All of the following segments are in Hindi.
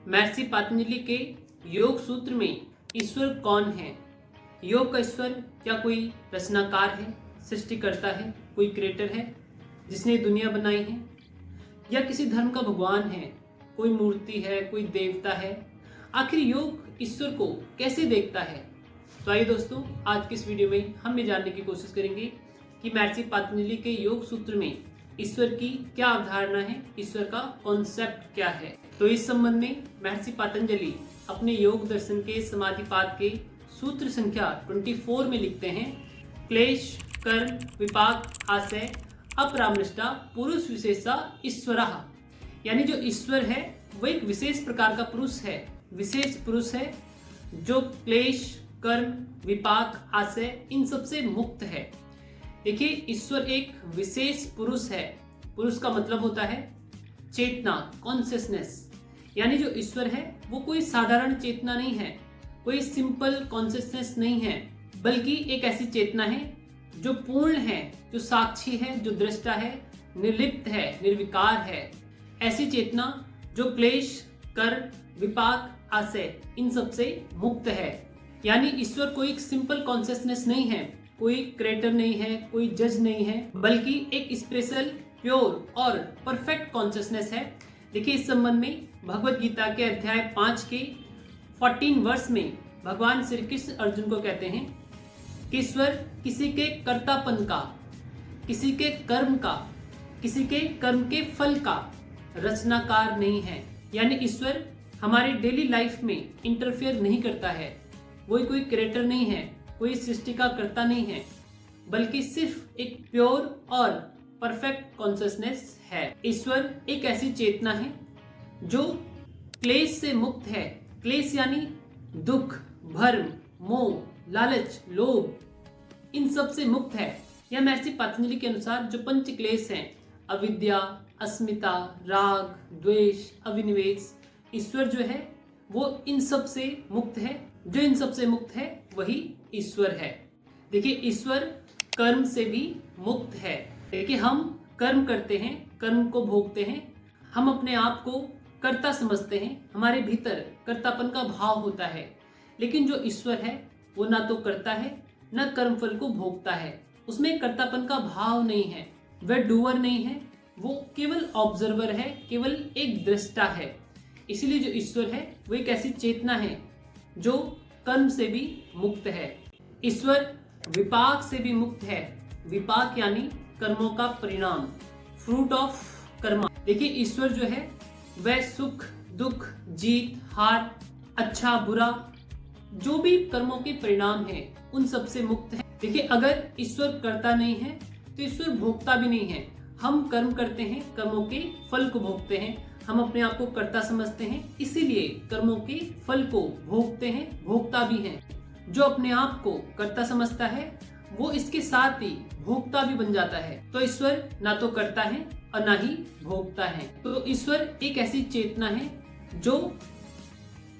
महर्षि पतंजलि के योग सूत्र में ईश्वर कौन है? योग का ईश्वर क्या कोई रचनाकार है, सृष्टिकर्ता है, कोई क्रिएटर है जिसने दुनिया बनाई है, या किसी धर्म का भगवान है, कोई मूर्ति है, कोई देवता है? आखिर योग ईश्वर को कैसे देखता है? तो आइए दोस्तों, आज की इस वीडियो में हम ये जानने की कोशिश करेंगे कि महर्षि पतंजलि के योग सूत्र में ईश्वर की क्या अवधारणा है, ईश्वर का कॉन्सेप्ट क्या है। तो इस संबंध में महर्षि पतंजलि अपने योग दर्शन के समाधिपाद के सूत्र संख्या 24 में लिखते हैं, क्लेश कर्म विपाक आशय अपरामृष्टा पुरुष विशेषा ईश्वरः। यानी जो ईश्वर है वो एक विशेष प्रकार का पुरुष है, विशेष पुरुष है जो क्लेश कर्म विपाक आशय इन सब से मुक्त है। देखिए, ईश्वर एक विशेष पुरुष है। पुरुष का मतलब होता है चेतना, कॉन्शियसनेस। यानी जो ईश्वर है वो कोई साधारण चेतना नहीं है, कोई सिंपल कॉन्शियसनेस नहीं है, बल्कि एक ऐसी चेतना है जो पूर्ण है, जो साक्षी है, जो दृष्टा है, निर्लिप्त है, निर्विकार है। ऐसी चेतना जो क्लेश कर्म विपाक आशय इन सब से मुक्त है। यानी ईश्वर कोई सिंपल कॉन्शियसनेस नहीं है, कोई क्रिएटर नहीं है, कोई जज नहीं है, बल्कि एक स्पेशल प्योर और परफेक्ट कॉन्शियसनेस है। देखिए, इस संबंध में भगवत गीता के अध्याय 5 के 14 वर्ष में भगवान श्री कृष्ण अर्जुन को कहते हैं कि ईश्वर किसी के कर्तापन का, किसी के कर्म का, किसी के कर्म के फल का रचनाकार नहीं है। यानी ईश्वर हमारे डेली लाइफ में इंटरफेयर नहीं करता है। वो कोई क्रिएटर नहीं है, कोई सृष्टि का कर्ता नहीं है, बल्कि सिर्फ एक प्योर और परफेक्ट कॉन्शियसनेस है। ईश्वर एक ऐसी चेतना है जो क्लेश से मुक्त है। क्लेश यानी दुख, भर्म, मोह, लालच, लोभ, इन सब से मुक्त है। यह महर्षि पतंजलि के अनुसार जो पंच क्लेश हैं, अविद्या, अस्मिता, राग, द्वेष, अभिनिवेश, ईश्वर जो है वो इन सब से मुक्त है। जो इन सब से मुक्त है वही ईश्वर है। देखिए, ईश्वर कर्म से भी मुक्त है। देखिए, हम कर्म करते हैं, कर्म को भोगते हैं, हम अपने आप को कर्ता समझते हैं, हमारे भीतर कर्तापन का भाव होता है। लेकिन जो ईश्वर है वो ना तो करता है, ना कर्मफल को भोगता है, उसमें कर्तापन का भाव नहीं है, वह डूअर नहीं है, वो केवल ऑब्जर्वर है, केवल एक दृष्टा है। इसीलिए जो ईश्वर है वो एक ऐसी चेतना है जो कर्म से भी मुक्त है। ईश्वर विपाक से भी मुक्त है। विपाक यानी कर्मों का परिणाम, फ्रूट ऑफ कर्मा। देखिए, ईश्वर जो है वह सुख दुख, जीत हार, अच्छा बुरा, जो भी कर्मों के परिणाम है उन सब से मुक्त है। देखिए, अगर ईश्वर करता नहीं है तो ईश्वर भोगता भी नहीं है। हम कर्म करते हैं, कर्मों के फल को भोगते हैं, हम अपने आप को कर्ता समझते हैं, इसीलिए कर्मों के फल को भोगते हैं, भोगता भी हैं। जो अपने आप को कर्ता समझता है वो इसके साथ ही भोगता भी बन जाता है। तो ईश्वर ना तो करता है और ना ही भोगता है। तो ईश्वर एक ऐसी चेतना है जो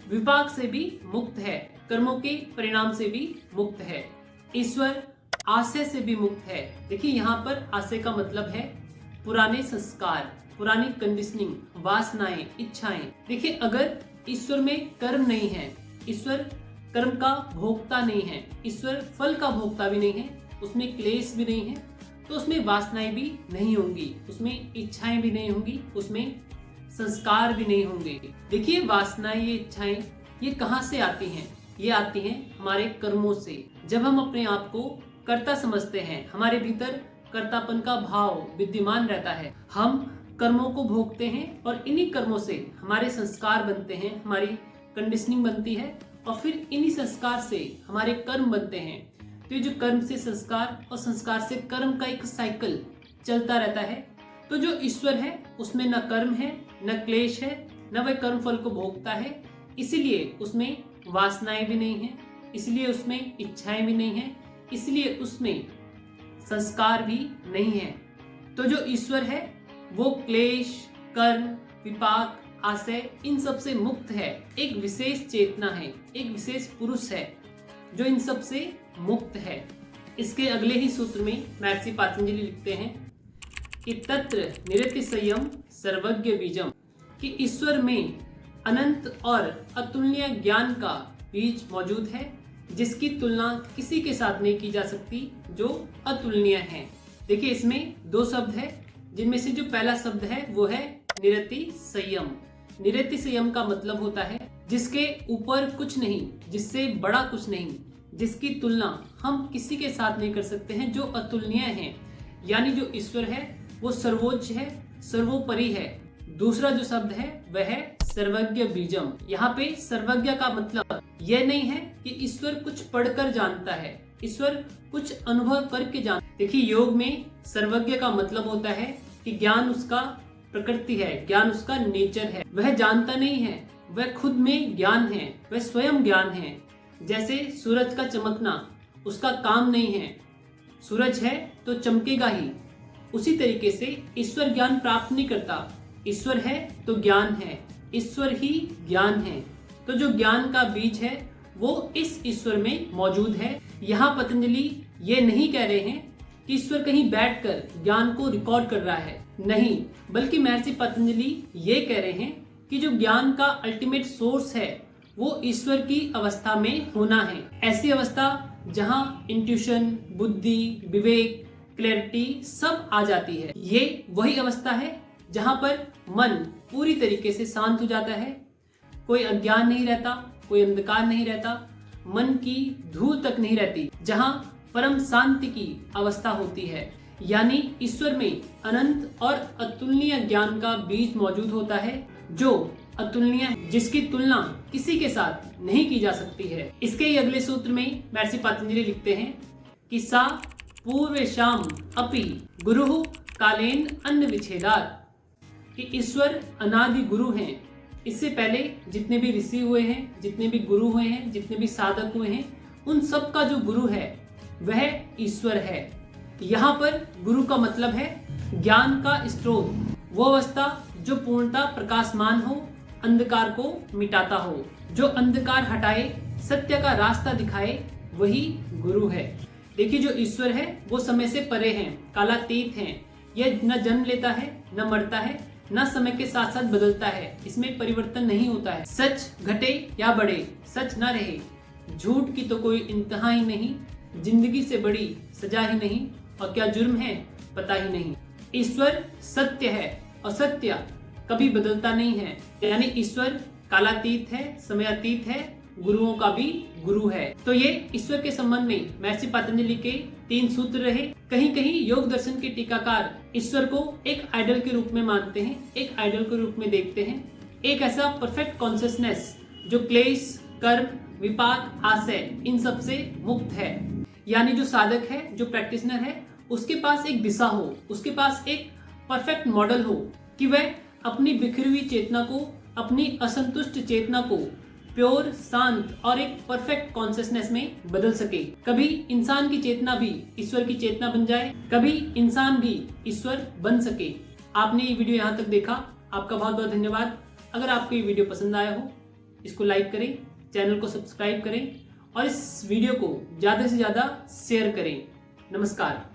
विपाक से भी मुक्त है, कर्मों के परिणाम से भी मुक्त है। ईश्वर आशय से भी मुक्त है। देखिए, यहाँ पर आशय का मतलब है पुराने संस्कार, पुरानी कंडीशनिंग, वासनाएं, इच्छाएं। देखिए, अगर ईश्वर में कर्म नहीं है, ईश्वर कर्म का भोक्ता नहीं है, ईश्वर फल का भोक्ता भी नहीं है, उसमें क्लेश भी नहीं है, तो उसमें वासनाएं भी नहीं होंगी, उसमें इच्छाएं भी नहीं होंगी, उसमें संस्कार भी नहीं होंगे। देखिए, वासनाएं, ये इच्छाएं, ये कहाँ से आती हैं? ये आती हैं हमारे कर्मों से। जब हम अपने आप को कर्ता समझते हैं, हमारे भीतर कर्तापन का भाव विद्यमान रहता है, हम कर्मों को भोगते हैं और इन्हीं कर्मों से हमारे संस्कार बनते हैं, हमारी कंडीशनिंग बनती है, और फिर इन्हीं संस्कार से हमारे कर्म बनते हैं। तो ये जो कर्म से संस्कार और संस्कार से कर्म का एक साइकिल चलता रहता है। तो जो ईश्वर है उसमें न कर्म है, न क्लेश है, न वह कर्म फल को भोगता है, इसीलिए उसमें वासनाएं भी नहीं है, इसलिए उसमें इच्छाएं भी नहीं है, इसलिए उसमें संस्कार भी नहीं है। तो जो ईश्वर है वो क्लेश कर्म विपाक आशय इन सब से मुक्त है, एक विशेष चेतना है, एक विशेष पुरुष है जो इन सब से मुक्त है। इसके अगले ही सूत्र में महर्षि पतंजलि लिखते हैं कि तत्र निरतिशयम सर्वज्ञ बीजम, कि ईश्वर में अनंत और अतुलनीय ज्ञान का बीज मौजूद है, जिसकी तुलना किसी के साथ नहीं की जा सकती, जो अतुलनीय है। देखिए, इसमें दो शब्द है, जिनमें से जो पहला शब्द है वो है निरति संयम। निरति संयम का मतलब होता है जिसके ऊपर कुछ नहीं, जिससे बड़ा कुछ नहीं, जिसकी तुलना हम किसी के साथ नहीं कर सकते हैं, जो अतुलनीय है। यानी जो ईश्वर है वो सर्वोच्च है, सर्वोपरि है। दूसरा जो शब्द है वह है सर्वज्ञ बीजम। यहाँ पे सर्वज्ञ का मतलब यह नहीं है कि ईश्वर कुछ पढ़कर जानता है, ईश्वर कुछ अनुभव करके जानता है। देखिए, योग में सर्वज्ञ का मतलब होता है कि ज्ञान उसका प्रकृति है, ज्ञान उसका नेचर है। वह जानता नहीं है, वह खुद में ज्ञान है, वह स्वयं ज्ञान है। जैसे सूरज का चमकना उसका काम नहीं है, सूरज है तो चमकेगा ही। उसी तरीके से ईश्वर ज्ञान प्राप्त नहीं करता, ईश्वर है तो ज्ञान है, ईश्वर ही ज्ञान है। तो जो ज्ञान का बीज है वो इस ईश्वर में मौजूद है। यहाँ पतंजलि ये नहीं कह रहे हैं कि ईश्वर कहीं बैठकर ज्ञान को रिकॉर्ड कर रहा है, नहीं, बल्कि महर्षि पतंजलि ये कह रहे हैं कि जो ज्ञान का अल्टीमेट सोर्स है वो ईश्वर की अवस्था में होना है। ऐसी अवस्था जहाँ इंट्यूशन, बुद्धि, विवेक, क्लैरिटी सब आ जाती है। ये वही अवस्था है जहाँ पर मन पूरी तरीके से शांत हो जाता है, कोई अज्ञान नहीं रहता, कोई अंधकार नहीं रहता, मन की धूल तक नहीं रहती, जहाँ परम शांति की अवस्था होती है। यानी ईश्वर में अनंत और अतुलनीय ज्ञान का बीज मौजूद होता है, जो अतुलनीय है, जिसकी तुलना किसी के साथ नहीं की जा सकती है। इसके ही अगले सूत्र में महर्षि पतंजलि लिखते हैं कि सा पूर्वेशाम अपि गुरुः कालेन अन्न विच्छेदात्, कि ईश्वर अनादि गुरु हैं। इससे पहले जितने भी ऋषि हुए हैं, जितने भी गुरु हुए हैं, जितने भी साधक हुए हैं, उन सब का जो गुरु है वह ईश्वर है। यहाँ पर गुरु का मतलब है ज्ञान का स्रोत, वो अवस्था जो पूर्णता प्रकाशमान हो, अंधकार को मिटाता हो, जो अंधकार हटाए, सत्य का रास्ता दिखाए, वही गुरु है। देखिए, जो ईश्वर है वो समय से परे हैं, कालातीत हैं। यह न जन्म लेता है, न मरता है, न समय के साथ साथ बदलता है, इसमें परिवर्तन नहीं होता है। सच घटे या बढ़े, सच न रहे, झूठ की तो कोई इंतहा ही नहीं, जिंदगी से बड़ी सजा ही नहीं, और क्या जुर्म है पता ही नहीं। ईश्वर सत्य है और सत्य कभी बदलता नहीं है। यानी ईश्वर कालातीत है, समयातीत है, गुरुओं का भी गुरु है। तो ये ईश्वर के संबंध में महर्षि पतंजलि के 3 सूत्र रहे। कहीं कहीं योग दर्शन के टीकाकार ईश्वर को एक आइडल के रूप में मानते हैं, एक आइडल के रूप में देखते हैं, एक ऐसा परफेक्ट कॉन्शियसनेस जो क्लेश, कर्म, विपाक, आशय इन सब से मुक्त है। यानी जो साधक है, जो प्रैक्टिशनर है, उसके पास एक दिशा हो, उसके पास एक परफेक्ट मॉडल हो कि वह अपनी बिखरी हुई चेतना को, अपनी असंतुष्ट चेतना को प्योर, शांत और एक परफेक्ट कॉन्शियसनेस में बदल सके। कभी इंसान की चेतना भी ईश्वर की चेतना बन जाए, कभी इंसान भी ईश्वर बन सके। आपने ये वीडियो यहाँ तक देखा, आपका बहुत बहुत धन्यवाद। अगर आपको ये वीडियो पसंद आया हो, इसको लाइक करें, चैनल को सब्सक्राइब करें और इस वीडियो को ज़्यादा से ज़्यादा शेयर करें। नमस्कार।